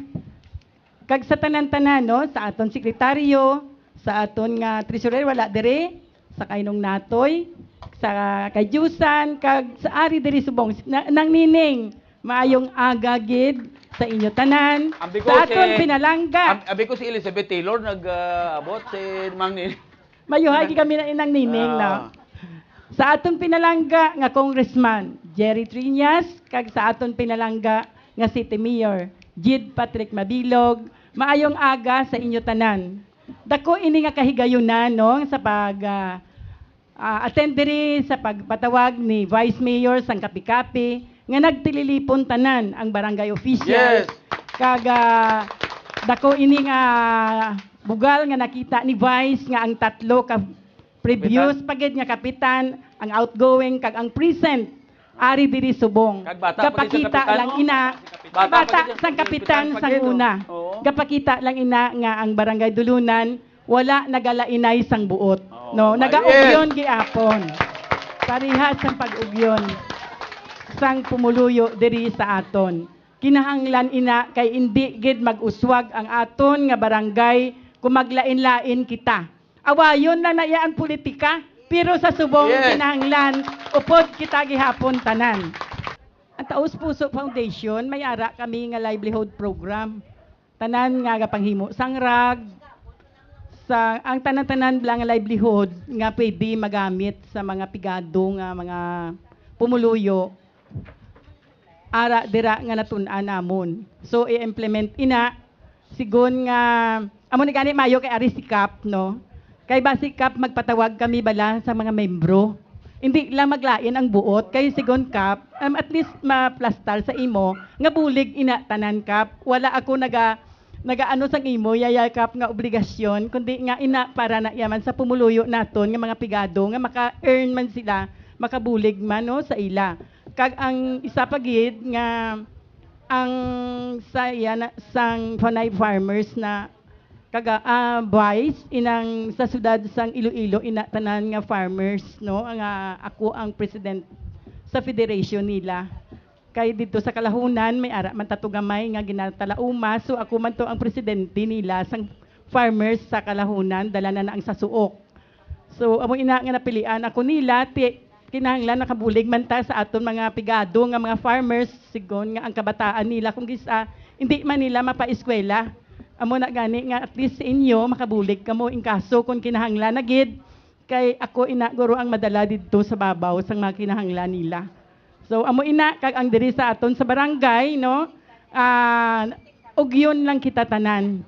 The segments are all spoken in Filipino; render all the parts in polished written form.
Mayor, kag sa tanan-tanan, no, sa aton sekretaryo, sa aton nga treasurer, wala dire, sa kainong natoy, sa kay Jusan, kag sa ari diri subong, nang nining, maayong agagid sa inyo tanan, sa aton pinalangga. Abi ko si Elizabeth Taylor nag-abot si Mang Nining. Mayuhay kami na inang nining, no. Sa aton pinalangga nga congressman Jerry Triñas, kag sa aton pinalangga nga City Mayor Jid Patrick Mabilog, maayong aga sa inyo tanan. Dako ini nga kahigayunan no sa pag attend diri sa pagpatawag ni Vice Mayor sang Kapi-Kapi nga nagtililipon tanan ang barangay officials. Yes. Kag dako ini nga bugal nga nakita ni Vice nga ang tatlo ka previous pagid nga kapitan, ang outgoing kag ang present ari diri subong. Gapakita lang ina bata sang kapitan sang una. Gapakita lang ina nga ang barangay Dulunan wala nagalainay sang buot. No, nagaugyon giapon. Parihas sang pag-ugyon sang pumuluyo diri sa aton. Kinahanglan ina kay indi gid mag-uswag ang aton nga barangay kung maglain-lain kita. Awayon na naya ang politika, pero sa subong kinahanglan upod kita gihapon tanan. Ang Taos Puso Foundation may ara kami nga livelihood program. Tanan nga panghimo sang rag sa ang tanan-tanan lang nga livelihood nga pwede magamit sa mga pigado nga mga pumuluyo. Ara dira nga natun-an namon. So i-implement ina sigon nga amo ni gani mayo kay ari sikap no. Kay basikap magpatawag kami bala sa mga membro. Hindi lang maglain ang buot kay sigon kap at least maplastar sa imo nga bulig ina tanan kap. Wala ako nagaano sang imo yayakap nga obligasyon kundi nga ina para na yaman sa pumuluyo naton nga mga pigado nga maka-earn man sila, makabulig man no sa ila. Kag ang isa pagid nga ang sang Panay farmers na kaga Vice inang sa sudad sang Iloilo ina tanan nga farmers no nga ako ang president sa federation nila kay dito sa Kalahunan may ara man tatugamay nga ginatalauma so ako man to ang presidente nila sang farmers sa Kalahunan dala na ang sasuok so amo ina nga napilian ako nila kinahanglan nakabulig man ta sa aton mga pigado nga mga farmers sigon nga ang kabataan nila kung gisa hindi man nila mapa-eskwela. Amo na gani nga at least sa inyo makabulig kamo in kaso kung kinahanglan na gid kay ako ina guro ang madala didto sa babaw sang mga kinahanglan nila. So amo ina kag ang diri sa aton sa barangay no ugyon lang kita tanan.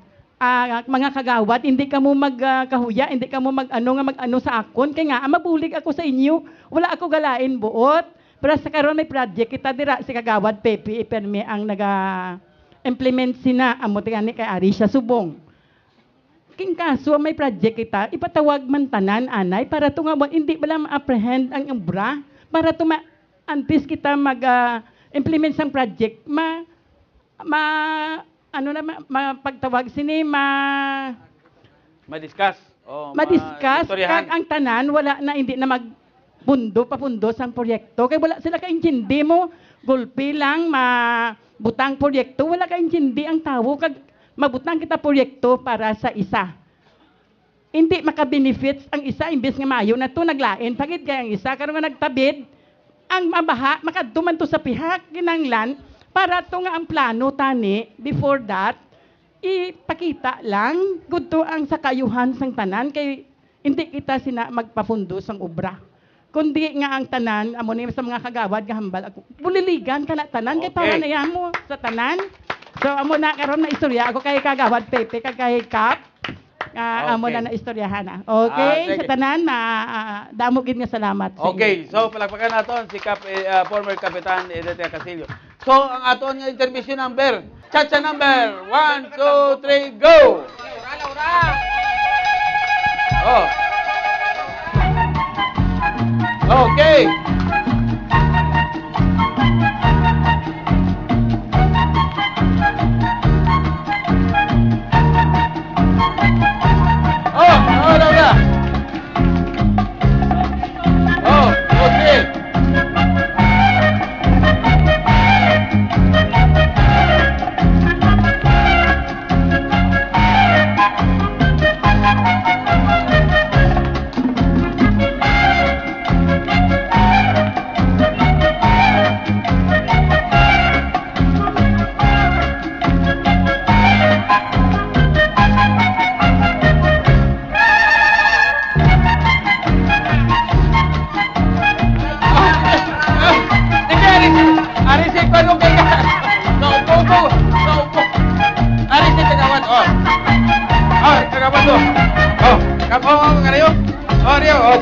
Mga kagawad hindi kamo magkahuya, hindi kamo mag-ano sa akon kay nga mabulig ako sa inyo. Wala ako galain buot. Pero sa karon may project kita dira si kagawad Pepe ipermi ang implement sina amo tingani kay ari siya subong. King kaso may project kita ipatawag man tanan anay para to nga hindi bala ma-apprehend ang obra para to antes kita implement sang project mapagtawag sini ma-discuss kag ang tanan wala na hindi na papundo sang proyekto kay wala sila kaintindi mo gulpi lang butang proyekto, wala ka intindi ang tao kag mabutang kita proyekto para sa isa. Hindi maka-benefits ang isa imbes nga maayo na to naglain pagid kay ang isa karon nga nagtabid ang mabaha makaduman to sa pihak kinanglan para to nga ang plano tani before that ipakita lang good to ang sakayuhan sang tanan kay hindi kita sina magpafundo sang obra. Kundi nga ang tanan, amo ni sa mga kagawad nga hambal ako. Buliligan ka na tanan kay para na mo sa tanan. So amo na karon na istorya ako kay kagawad Pepe kag kay Kap. Amo na istoryahan na. Okay, sa tanan damo gid nga salamat. Okay, so palakpakan naton si former Kapitan Edith Casillo. So ang aton nga intervention number, chacha number 1 2 3 go. Oh. Okay.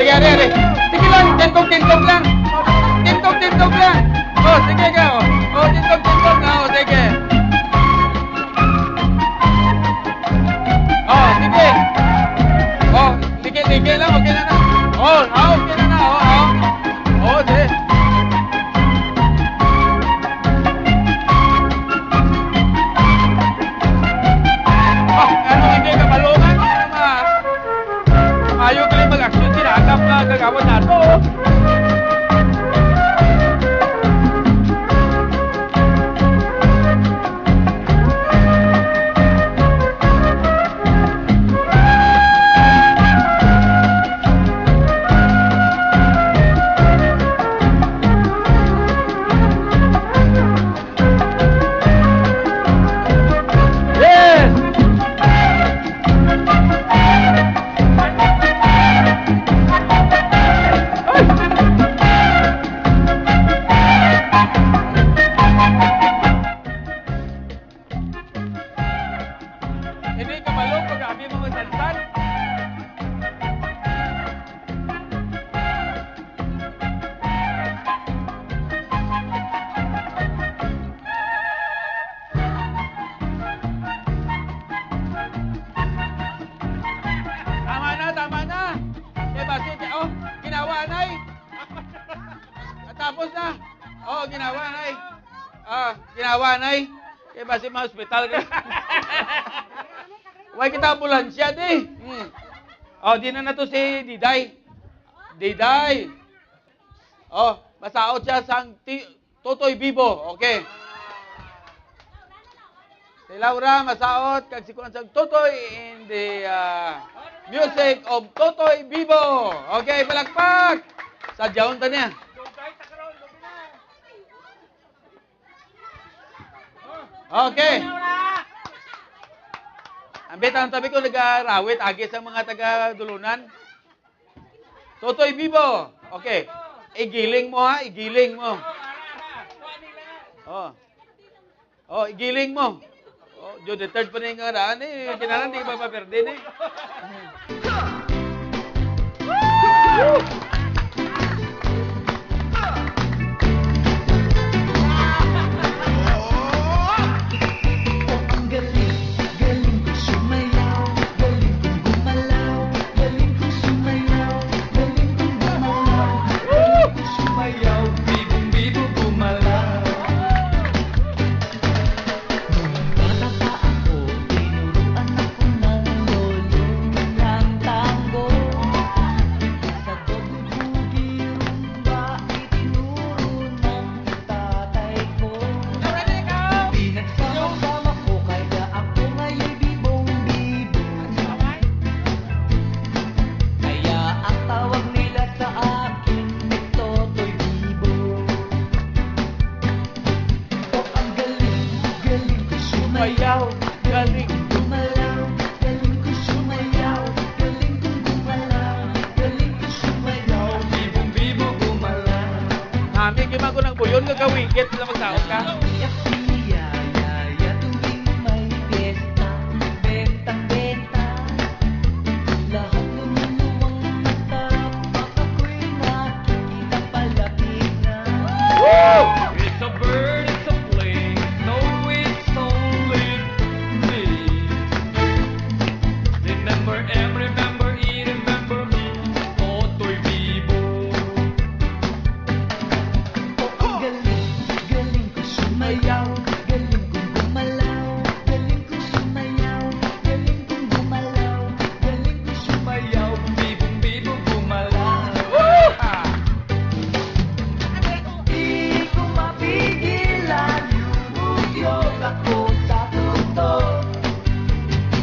sige, ari. Sige lang, tintog lang. Tintog lang. Oh, sige ka. Oh, tintog na. Oh, sige. Oh, sige. Oh, ligi lang. Okay na. Oh, okay na. Oh, sige. Oh, ano, hindi ka balungan? Ayaw ka rin mag-action. Sinagap na gagawin nato. Hindi ka balong pag abi mga sansan. Tama na. Eh, baso, oh, ginawa, nay. Tapos na. Oh, ginawa, nay. Ginawa, nay. Eh, basi ma-hospital ka. Huwag kita ambulansya, di. Oh, di na to si Diday. Oh, masaot siya sang Totoy Bibo. Okay. Si Laura, masaot. Kag si Kuan sang Totoy in the music of Totoy Bibo. Okay, palakpak. Sadyaon ta niya. Okay. Ambit ang tabi ko nag-arawit, agi sa mga taga-dulunan. Totoy Bibo. Okay. Igiling mo ha, igiling mo. Oh, igiling mo. Oh, June the 3rd pa na yung karaan eh. Kinalan, di ka papaperde eh. Sumayaw, galing gumalaw, galing ko sumayaw, galing kong gumalaw, galing ko sumayaw, bibong-bibo gumalaw. Mami, kima ko ng buyon, gagawikit na magsaot ka. It's a bird, it's a plane, no, it's only me. Remember, remember me, Totoy Bibo. Ang galing ko sumayaw, galing kong gumalaw, galing ko sumayaw, galing kong gumalaw, galing ko sumayaw, Bibong Bibo gumalaw. di ko mapigilan, lumugyog ako sa tugtog.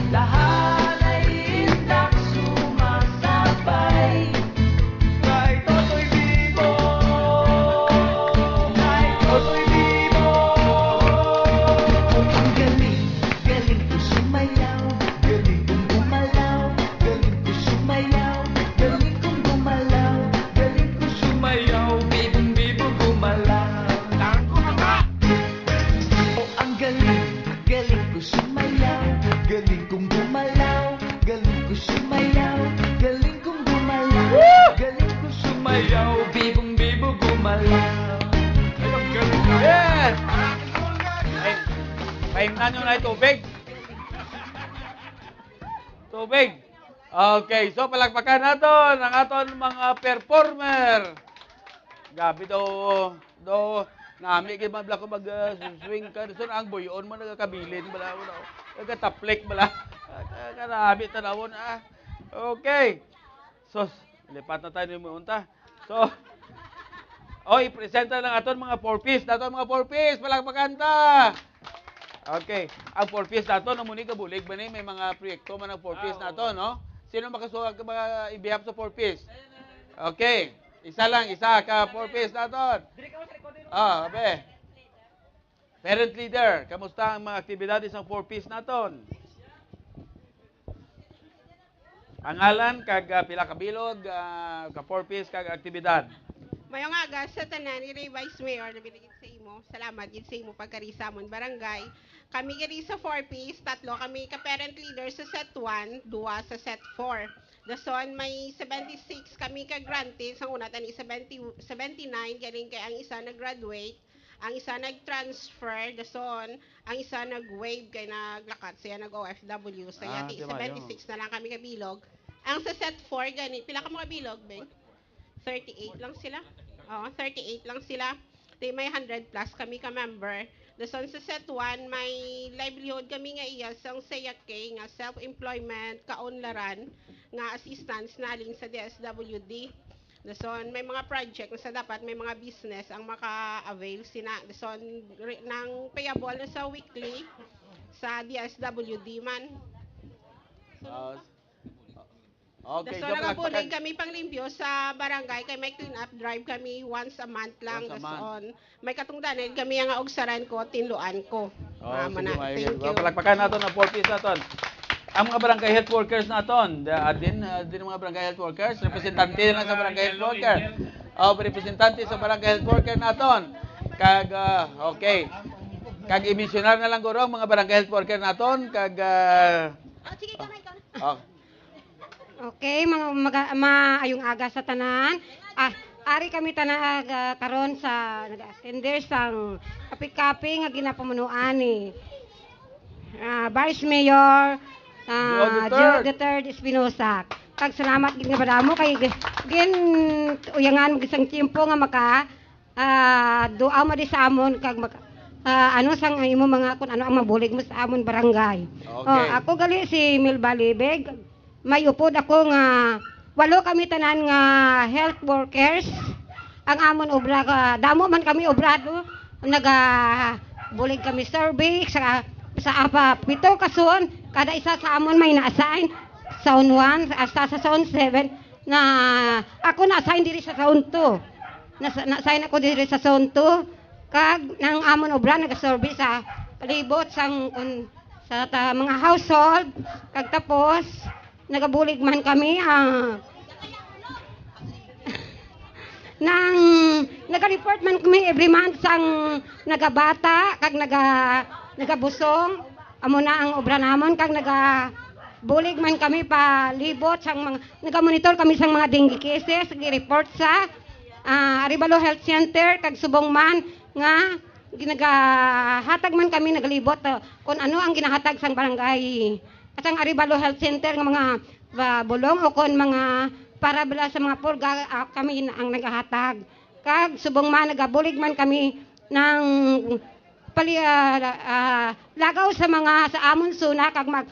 Lahat ay indak sumasabay, kay Totoy Bibo, kay Totoy Bibo. Ang galing ko sumayaw, galing kong gumalaw, galing ko sumayaw, galing kong gumalaw, galing ko Sumayaw, Bibong Bibo gumalaw. ang galing ko sumayaw, galing kong gumalaw, galing ko sumayaw, galing kong gumalaw, galing sumayaw, bibong-bibo gumalaw. Ay, ang galing. Yes! Ay, paimnan nyo na yung tubig. Tubig. Okay, so palakpakan natin ang aton mga performer. Gabi daw, nami kay mabla ko mag-swing ka. So, ang buyon mo nagkabilin. Bala mo na. Nagkataplik bala. Karabi tanawon. Okay. So, lipat na tayo ng munta. So, i-presenta lang aton mga 4-piece. Dato mga 4-piece, palakpakan ta. Okay. Ang 4-piece nato, namuni ka bulig ba may mga proyekto man ang 4-piece nato, no? Sino makasuha ka mga ibihap sa 4-piece? Okay. Isa ka 4-piece nato. Abe. Parent leader, kamusta ang mga aktibidades ng 4-piece naton? Pangalan, kag pila ka bilog, ka 4-piece, kag aktibidad. Mayong aga sa tanan ni Vice Mayor na binigit sa imo. Salamat gid sa imo pagkarisa mon barangay. Kami gid sa 4-piece, tatlo kami ka parent leader sa set 1, duwa sa set 4. Dason may 76 kami ka grantees, ang una tani 79 galing kay ang isa nag-graduate, ang isa nag-transfer, dason ang isa nag-wave kay naglakat siya nag-OFW. Sa yati 76 na lang kami kabilog. Ang sa set 4 gani pila ka mo kabilog, Beng? 38 lang sila. Oo, 38 lang sila. Di may 100 plus kami ka-member. Dason sa set 1, may livelihood kami nga iya sang sayake nga self-employment, kaunlaran, nga assistance naling sa DSWD. Dason may mga project na sa dapat may mga business ang maka-avail sina. Dason nang payable na sa weekly sa DSWD man. Okay, So, nagabulig kami panglimpyo sa barangay kay may clean up drive kami once a month lang. Once a month. Dason may katungdanan kami nga ogsaran ko, tinluan ko. Sige, Thank you. palakpakan natin ang 4-piece natin. Ang mga barangay health workers natin, din mga barangay health workers, representante na sa barangay health worker. Representante sa barangay health worker natin. Kag, okay. Kag i-missionar na lang guro ang mga barangay health worker natin. Kag, Sige, kamay ka. Okay, mga maayong aga sa tanan. Ari kami tanag karon sa nag-attender sang kapi-kapi nga ginapamunuan ni Vice Mayor Joe Duterte Espinosa. Kag salamat gid nga badamo kay gin uyangan mo isang tiempo nga maka duaw mo di sa amon kag ano sang imo mga kun ano ang mabulig mo sa amon barangay. Okay. Ako gali si Milba Libeg. May upod ako nga 8 kami tanan nga health workers. Ang amon obra damo man kami obrado bulig kami survey sa 7 kason kada isa sa amon may na-assign zone 1 hasta sa zone 7 na ako na-assign diri sa zone 2. Na-assign ako diri sa zone 2 kag nang amon obra naga-survey sa palibot sang sa mga household kag tapos nagabulig man kami nang naga-report man kami every month sang nagabata kag nagabusong amo na ang obra namon kag nagabulig man kami palibot sang mga naga-monitor kami sang mga dengue cases gi-report sa Aribalo Health Center kag subong man nga ginagahatag man kami nagalibot kung ano ang ginahatag sang barangay at ang Aribalo Health Center ng mga bulong o kon mga para bala sa mga purga kami ang nagahatag. Kag subong man nagabulig man kami ng lagaw sa mga sa amon suna kag mag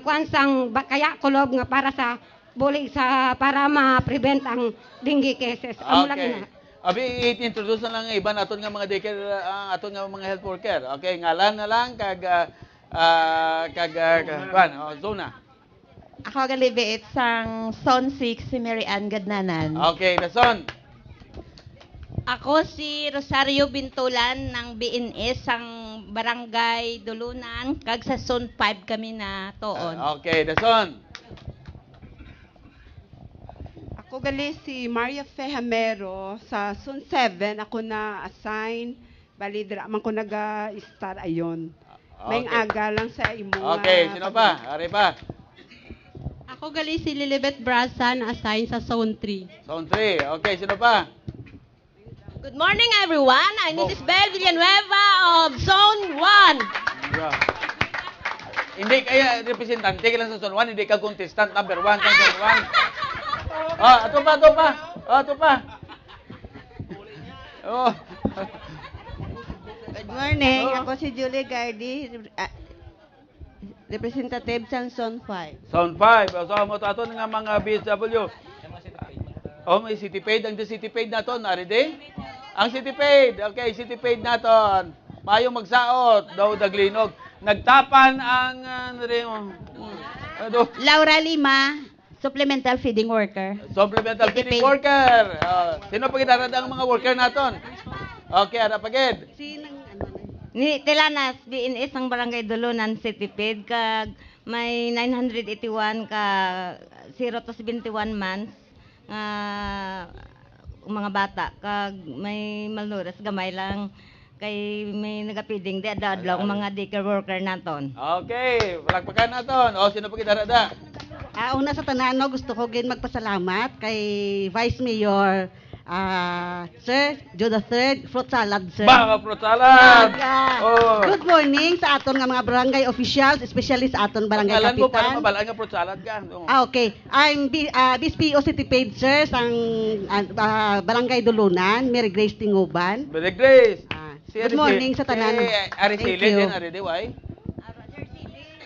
kuan sang kaya kulob nga para sa bulig sa para ma-prevent ang dengue cases. Amo lang okay. ina. Abi, i-introduce na lang ang iba naton nga mga daycare, aton nga mga health worker. Okay, ngalan na lang, kag Zona. Ako galibiit sang Zone 6 si Mary Ann Gadnanan. Okay, Dason. Ako si Rosario Bintulan ng BNS sang Barangay Dulunan kag sa Zone 5 kami na toon. Okay, Dason. Ako gali si Maria Fejamero sa Zone 7 ako na assign bali dira man ko naga-start ayon. May aga lang sa imo. Okay, sino pa? Ari pa. Ako Ako gali si Lilibet Brasa na assign sa Zone 3. Zone 3. Okay, sino pa? Good morning, everyone. I'm Mrs. Bel Villanueva of Zone 1. Yeah. Hindi kaya representante ka lang sa Zone 1, hindi ka contestant number 1 sa Zone 1. Ito pa. Ito pa. Oh. Good morning. Oo. Ako si Julie Gardi, representative sa Zone 5. Zone 5. So, mo ato nga mga BSW. May city paid. Ang city paid naton, naride? Ang city paid. Okay, city paid naton. Mayong magsaot, daw daglinog. Nagtapan ang, Laura Lima, supplemental feeding worker. supplemental City feeding paid. worker. Sino pagkidarada ang mga worker naton? Okay, ano pagid? Ni Tilanas, BNS ang Barangay Dulunan City Paid, kag may 981 ka 0 to 71 months mga bata, kag may malnourished gamay lang, kay may nagapiding di adlaw mga daycare worker naton. Okay, palakpakan naton. Sino pagkidarada? Una sa tanan, no, gusto ko gin magpasalamat kay Vice Mayor Sir Joe III, fruit salad, sir. Baka fruit salad! Good morning sa aton nga mga barangay officials, especially sa aton barangay Alam mo, para kapitan. mabalaan nga fruit salad ka. Okay. I'm BSPO City Paid, sir, sang barangay Dulunan, Mary Grace Tinguban. Mary Grace. Good morning sa tanan. Ari Thank Sili you. din, ari di, why?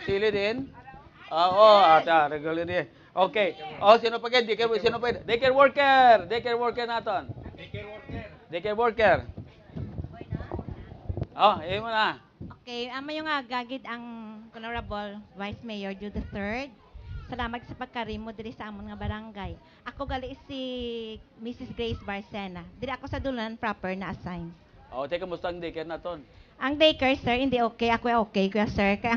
Sili din? Ata, regular din. Okay. Sino pa kayo? Sino pa? Daycare worker. Daycare worker naton. Daycare worker. Iyon mo na. Okay, yung gagid ang Honorable Vice Mayor Jude III. Salamat sa pagkarimo diri sa amon nga barangay. Ako gali si Mrs. Grace Barcena. Diri ako sa Dulunan proper na assign. Teka, musta ang daycare naton? Ang daycare, sir, hindi okay. Ako okay, kuya sir. Kaya,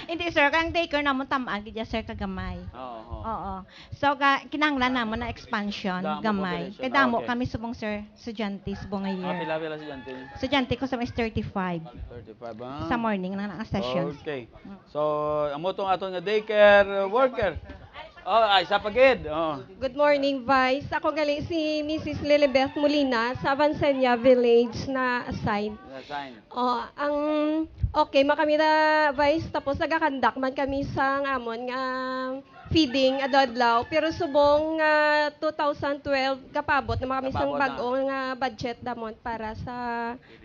hindi, sir. Kaya ang daycare namon tamaan, gidya, sir, kagamay. Oo. So, kinahanglan namon na expansion, Damo gamay. population. Kaya damo Okay. kami subong, sir, estudyante, subong nga year. Pila si Jante? Estudyante ko sa is 35. 35, Sa morning na ang sessions. Okay. So, amo tong aton nga daycare worker. Isa pagid. Good morning, Vice. Ako galing si Mrs. Lilibeth Molina sa Avancenia Village na assign. Sign. Okay, makamira, Vice, tapos nagakandak man kami sa amon nga feeding adadlaw, pero subong 2012 kapabot na kami sang Kapabot na. bag-ong nga budget damon para sa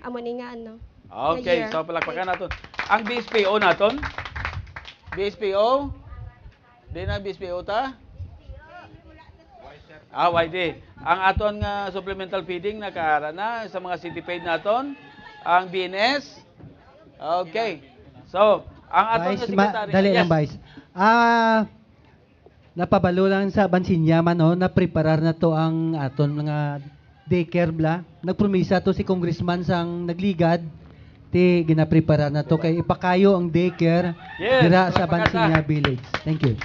amon nga Okay, year. so palakpakan naton. Ang BSPO naton? BSPO? Di na BSPO ta? YD. Ang aton nga supplemental feeding nakaara na sa mga city paid naton. Ang BNS. Okay. So, ang aton nga secretary. Dali lang, Vice. Napabalo lang sa Bansinyaman, no, na preparar na to ang aton mga daycare bla. Nagpromisa to si Congressman sang nagligad. Ti ginaprepara na to kay ipakayo ang daycare Yes, dira sa palakpakan Bansinya Village. Thank you.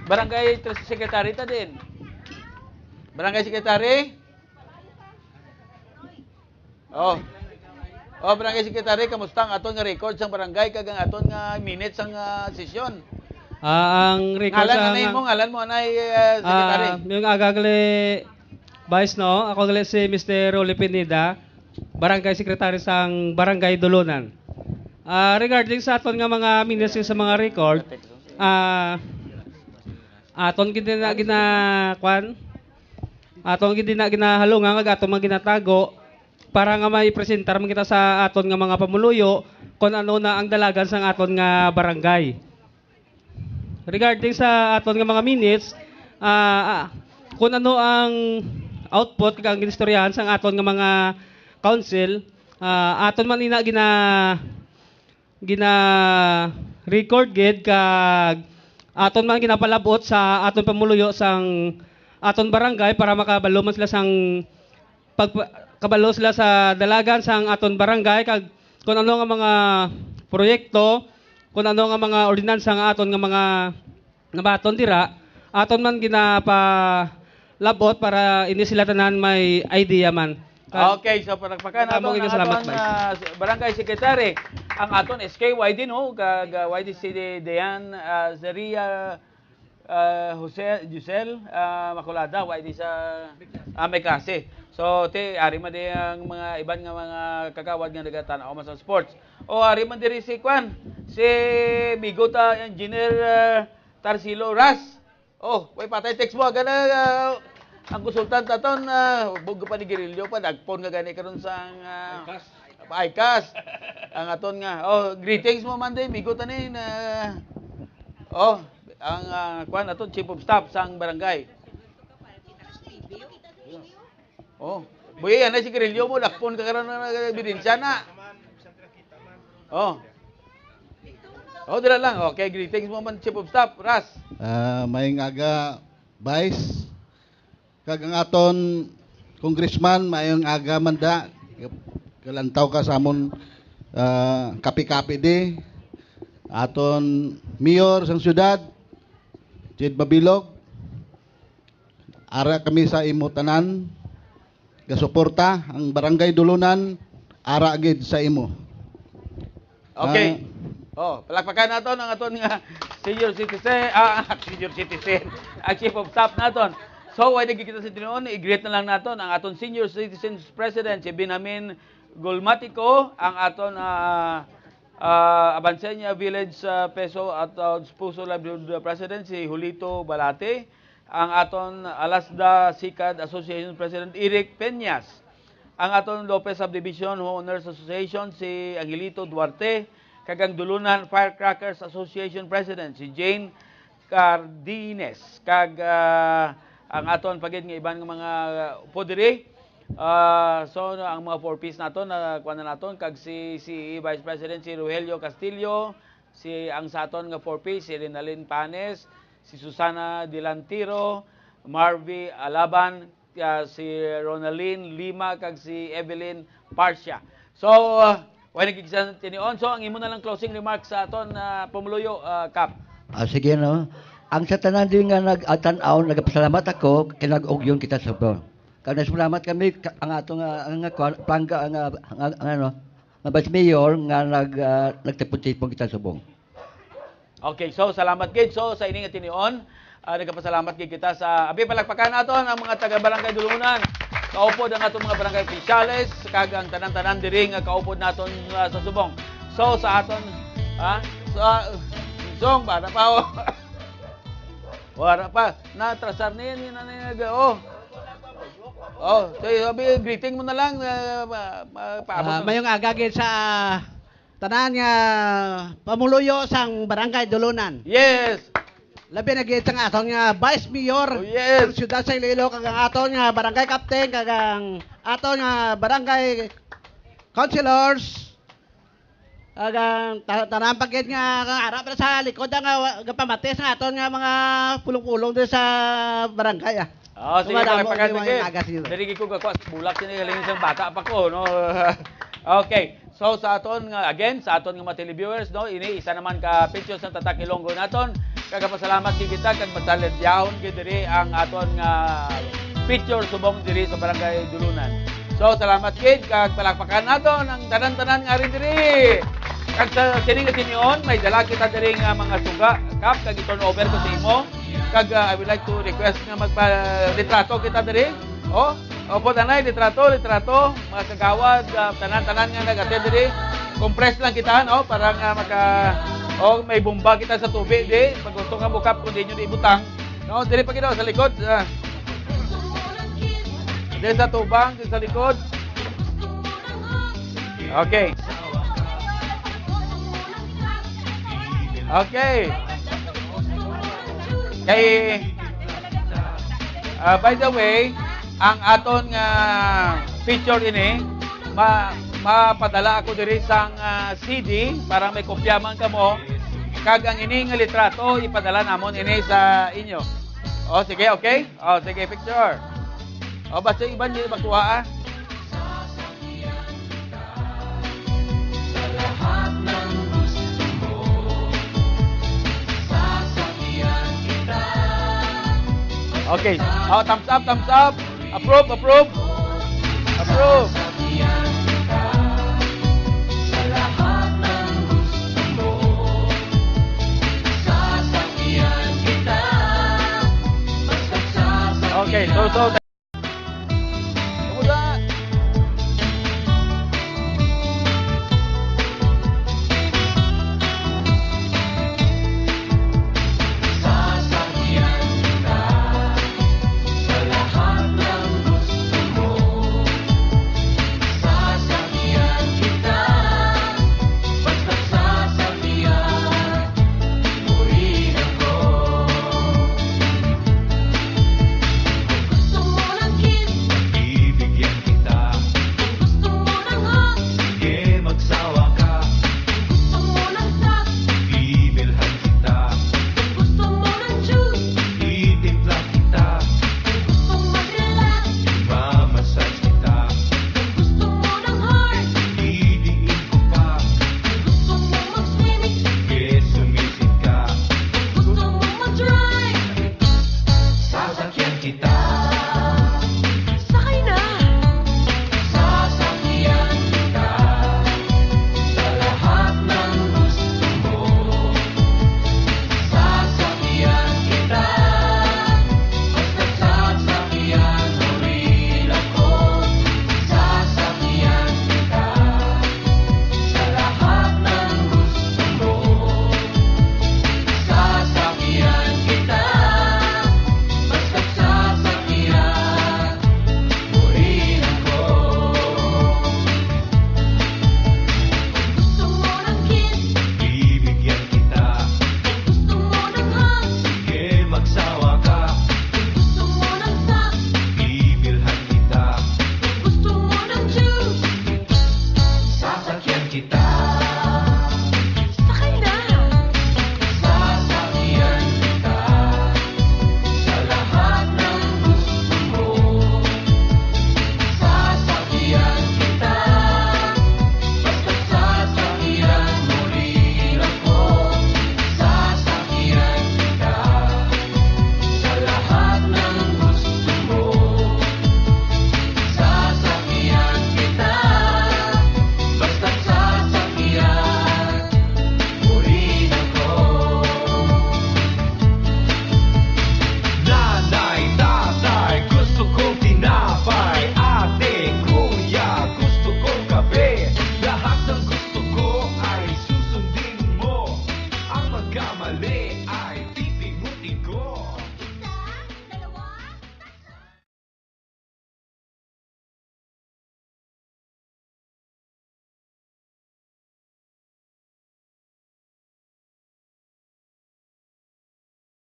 Barangay Secretary ta din. Barangay Secretary? Barangay Secretary, kamusta ang aton nga record sang barangay kag ang aton nga minutes sang sesyon? Ang record Ngalan mo anay Secretary. Yung agagali Vice, no? Ako gali si Mr. Rolly Pineda, Barangay Secretary sang Barangay Dulunan. Regarding sa aton nga mga minutes sa mga record, aton ginahalungan kag aton mga ginatago para nga may presentar man kita sa aton nga mga pamuluyo kung ano na ang dalagan sang aton nga barangay. Regarding sa aton nga mga minutes, kung ano ang output kag ang ginistoryahan sang aton nga mga council, aton man ina gina record gid kag aton man ginapalabot sa aton pamuluyo sang aton barangay para makabalo man sila sang kabalo sila sa dalagan sang aton barangay kag kung ano nga mga proyekto, kung ano nga mga ordinansa nga aton nga mga nabaton dira, aton man ginapalabot para ini sila tanan may idea man. Okay, so palakpakan naton ang aton barangay secretary. Ang aton SKYD no, kag YD City Dean Zeria Jose Giselle Maculada wa di sa may klase. So ari man di ang mga iban nga mga kagawad nga nagatanaw man sa sports. O ari man diri si Kwan, si Bigota Engineer Tarsilo Ras. Oh, way patay text mo gana ang konsultant aton bugo pa ni Girillo pa dagpon nga gani karon sa ICAS. Ang aton nga. Oh, greetings mo man din Bigota ni ang Kwan aton chief of staff sang barangay. Oh, buya na si Girillo mo dagpon ka karon nga ebidensya na. Oh. Dira lang. Okay, greetings mo man chief of staff Ras. May aga Vice kag ang aton congressman mayong aga manda kalantaw ka sa amon kapi-kapi di aton mayor sang syudad Jed Babilog ara kami sa imo tanan gasuporta ang barangay Dulunan ara gid sa imo. Okay. Palakpakan naton ang aton nga senior citizen, ang chief of staff naton. So, why nagkikita sa tinuon, i-greet na lang naton ang aton senior citizens president, si Binamin Gulmatico, ang aton Abansenya Village Peso at Puso Livelihood President, si Julito Balate, ang aton Alasda Sikad Association President, Eric Peñas, ang aton Lopez Subdivision Homeowners Association, si Angelito Duarte, kagang Dulunan Firecrackers Association President, si Jane Cardines, kag ang aton pagid nga iban nga mga podere. So ang mga 4Ps naton na kuan na naton kag si Vice President si Rogelio Castillo, si ang sa aton nga 4P si Rinalyn Panes, si Susana Dilantiro, Marvy Alaban, si Ronaline Lima kag si Evelyn Parcia. So wala nagkikita tinion. So ang imo na lang closing remarks sa aton pamuluyo Kap. Sige no. Ang sa tanan din nga nag-atanaw, nagpasalamat ako, kinag-ugyon kita sa po. Kaya salamat kami, ang ato nga plangga, nga Vice Mayor, nga nagtipon-tipon kita sa subong. Okay, so salamat gid. So sa ining tinion, nagpasalamat gid kita sa abi palakpakan naton ang mga taga-barangay Dulunan. Kaupod ang atong mga barangay opisyales, kag ang tanan-tanan diri nga kaupod naton sa subong. So sa aton, song para pa wala pa. Natrasar na yan. So, greeting mo na lang. Mayong agagid sa tanan nga pamuluyo sang barangay Dulunan. Yes. Labi na gid sang aton nga Vice Mayor yes. ng siyudad sa Iloilo, kag ang aton nga barangay captain, kag ang aton nga barangay councilors. Agang tanang pagkit nga harap na sa likod nga pamatis nga aton nga mga pulong-pulong din sa barangay. Sige, pagkakagit. Dari ko gakwas bulak sini galing isang bata pa ko, no. Okay. So sa aton nga again, sa aton nga mga televiewers, no, ini isa naman ka picture sa Tatak Ilonggo naton. Kagapasalamat gid kita kag mataledyaon gid diri ang aton nga picture subong diri sa barangay Dulunan. So salamat gid kag palakpakan naton ang tanan-tanan nga diri. Kag sa sining tinion may dala kita diri nga mga suga Kap kag i-turn over ko sa imo. Kag I would like to request nga magpa-retrato kita diri. Opo tanay litrato mga kagawad tanan-tanan nga nag-attend diri. Compress lang kita no para nga may bomba kita sa tubig di pag gusto nga mo Kap kun di nyo di ibutang. No, diri pa kita sa likod. Diri sa tubang, diri sa likod. Okay. By the way, ang aton nga picture ini mapadala ako diri sang CD para may kopya man kamo. Kag ang ini nga litrato ipadala namon ini sa inyo. Sige, okay? Sige, picture. Basta iban niyo magkuha Okay. Thumbs up. Approve. Kamusta? Kamusta? Sasakyan kita sa lahat ng gusto mo. Sasakyan kita, basta sasakyan mo rin ako. Gusto mo ng kiss, bibigyan kita. Gusto mo ng hug, sige magsawa ka. Gusto mo ng socks, bibilhan kita. Gusto mo ng juice, itimpla kita. Gusto mag-relax, mamasage kita. Gusto mo ng heart, didiin ko pa. Gusto mo mag-swimming, sige sumisid ka. Gusto mo mag-drive, sasakyan kita. Sakay na! Sasakyan kita sa lahat ng gusto mo. Sasakyan kita, basta sasakyan mo rin ako. Sasakyan kita sa lahat ng gusto mo. Sasakyan kita, basta sasakyan mo rin ako. Gusto mo ng kiss, bibigyan kita. Gusto mo ng hug, sige magsawa ka. Gusto mo ng socks, bibilhan kita. Gusto mo ng juice, sasakyan kita. Sakay na! Sasakyan kita sa lahat ng gusto mo. Sasakyan kita, basta sasakyan mo rin ako. Sasakyan kita sa lahat ng gusto mo. Sasakyan kita, basta sasakyan mo rin ako. Nanay, tatay, gusto kong tinapay. Ate, kuya, gusto kong kape. Lahat ng gusto ko ay susundin mo. Ang magkamali